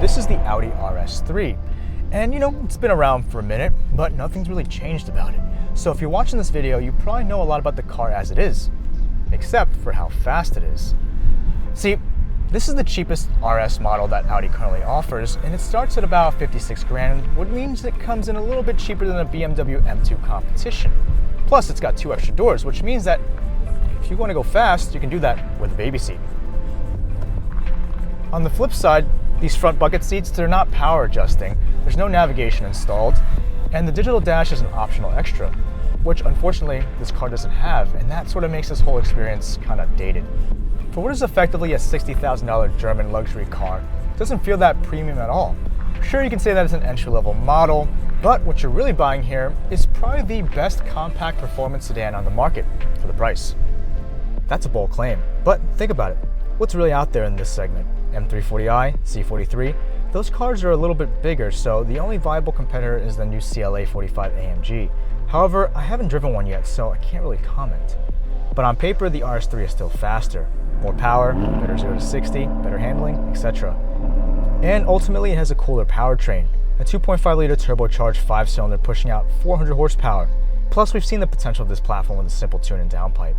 This is the Audi RS3. And it's been around for a minute, but nothing's really changed about it. So if you're watching this video, you probably know a lot about the car as it is, except for how fast it is. See, this is the cheapest RS model that Audi currently offers, and it starts at about 56 grand, which means it comes in a little bit cheaper than a BMW M2 competition. Plus, it's got 2 extra doors, which means that if you want to go fast, you can do that with a baby seat. On the flip side, these front bucket seats, they're not power adjusting, there's no navigation installed, and the digital dash is an optional extra, which unfortunately this car doesn't have, and that sort of makes this whole experience kind of dated. For what is effectively a $60,000 German luxury car, it doesn't feel that premium at all. Sure, you can say that it's an entry-level model, but what you're really buying here is probably the best compact performance sedan on the market for the price. That's a bold claim, but think about it. What's really out there in this segment? M340i, C43, those cars are a little bit bigger, so the only viable competitor is the new CLA 45 AMG. However, I haven't driven one yet, so I can't really comment. But on paper, the RS3 is still faster. More power, better 0 to 60, better handling, etc. And ultimately, it has a cooler powertrain, a 2.5-liter turbocharged 5-cylinder pushing out 400 horsepower. Plus, we've seen the potential of this platform with a simple tune and downpipe.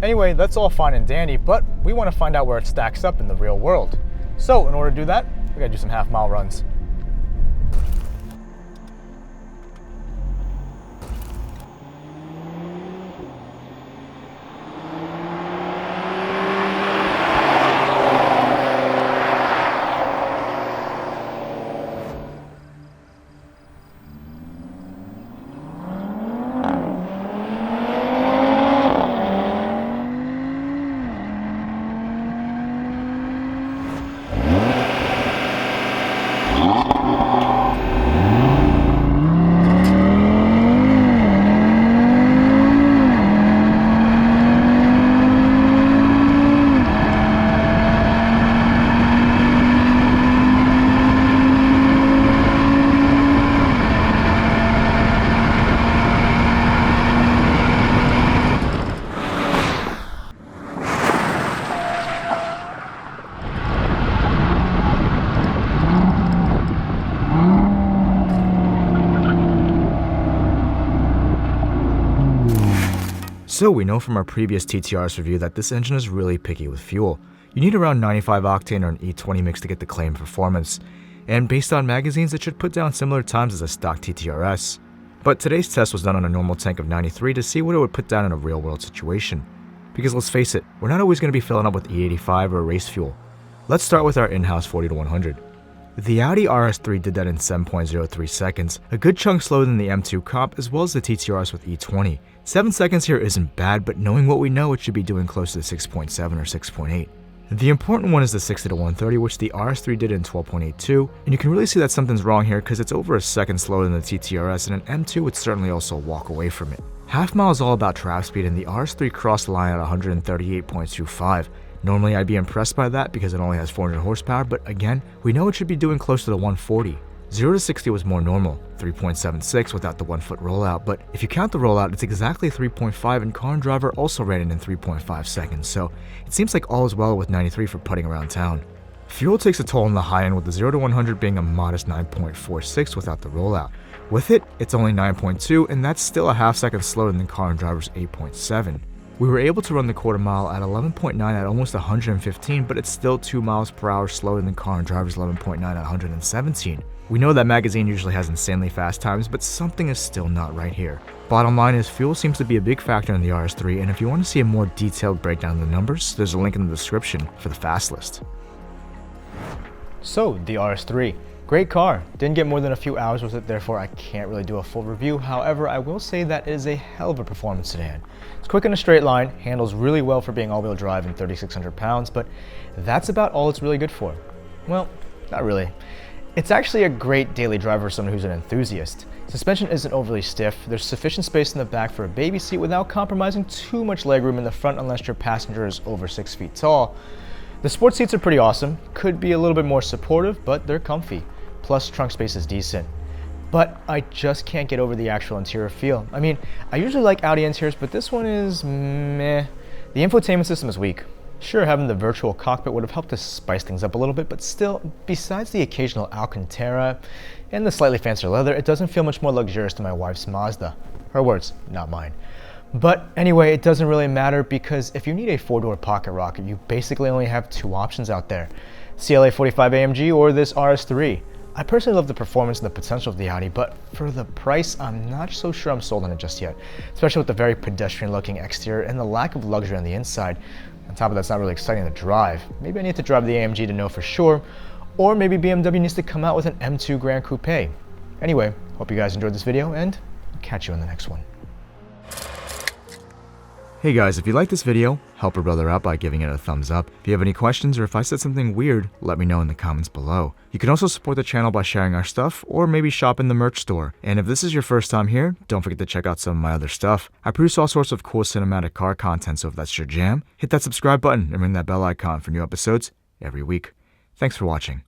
Anyway, that's all fine and dandy, but we want to find out where it stacks up in the real world. So, in order to do that, we gotta do some half-mile runs. So we know from our previous TTRS review that this engine is really picky with fuel. You need around 95 octane or an E20 mix to get the claimed performance, and based on magazines it should put down similar times as a stock TTRS. But today's test was done on a normal tank of 93 to see what it would put down in a real world situation. Because let's face it, we're not always going to be filling up with E85 or race fuel. Let's start with our in-house 40 to 100. The Audi RS3 did that in 7.03 seconds, a good chunk slower than the M2 comp as well as the TTRS with E20. 7 seconds here isn't bad, but knowing what we know, it should be doing close to 6.7 or 6.8. The important one is the 60 to 130, which the RS3 did in 12.82, and you can really see that something's wrong here because it's over a second slower than the TTRS, and an M2 would certainly also walk away from it. Half mile is all about track speed, and the RS3 crossed the line at 138.25. Normally I'd be impressed by that because it only has 400 horsepower, but again, we know it should be doing close to the 140. 0 to 60 was more normal, 3.76 without the 1-foot rollout, but if you count the rollout, it's exactly 3.5, and Car and Driver also ran it in 3.5 seconds, so it seems like all is well with 93 for putting around town. Fuel takes a toll on the high end, with the 0 to 100 being a modest 9.46 without the rollout. With it, it's only 9.2, and that's still a half second slower than Car and Driver's 8.7. We were able to run the quarter mile at 11.9 at almost 115, but it's still 2 miles per hour slower than Car and Driver's 11.9 at 117. We know that magazine usually has insanely fast times, but something is still not right here. Bottom line is fuel seems to be a big factor in the RS3, and if you want to see a more detailed breakdown of the numbers, there's a link in the description for the fast list. So, the RS3. Great car. Didn't get more than a few hours with it, therefore I can't really do a full review. However, I will say that it is a hell of a performance sedan. It's quick in a straight line, handles really well for being all-wheel drive and 3,600 pounds, but that's about all it's really good for. Well, not really. It's actually a great daily driver for someone who's an enthusiast. Suspension isn't overly stiff, there's sufficient space in the back for a baby seat without compromising too much legroom in the front unless your passenger is over 6 feet tall. The sports seats are pretty awesome, could be a little bit more supportive, but they're comfy. Plus, trunk space is decent. But I just can't get over the actual interior feel. I mean, I usually like Audi interiors, but this one is meh. The infotainment system is weak. Sure, having the virtual cockpit would have helped to spice things up a little bit, but still, besides the occasional Alcantara and the slightly fancier leather, it doesn't feel much more luxurious than my wife's Mazda. Her words, not mine. But anyway, it doesn't really matter because if you need a 4-door pocket rocket, you basically only have 2 options out there. CLA 45 AMG or this RS3. I personally love the performance and the potential of the Audi, but for the price, I'm not so sure I'm sold on it just yet, especially with the very pedestrian-looking exterior and the lack of luxury on the inside. On top of that, it's not really exciting to drive. Maybe I need to drive the AMG to know for sure, or maybe BMW needs to come out with an M2 Grand Coupe. Anyway, hope you guys enjoyed this video, and I'll catch you in the next one. Hey guys, if you like this video, help a brother out by giving it a thumbs up. If you have any questions or if I said something weird, let me know in the comments below. You can also support the channel by sharing our stuff or maybe shop in the merch store. And if this is your first time here, don't forget to check out some of my other stuff. I produce all sorts of cool cinematic car content, so if that's your jam, hit that subscribe button and ring that bell icon for new episodes every week. Thanks for watching.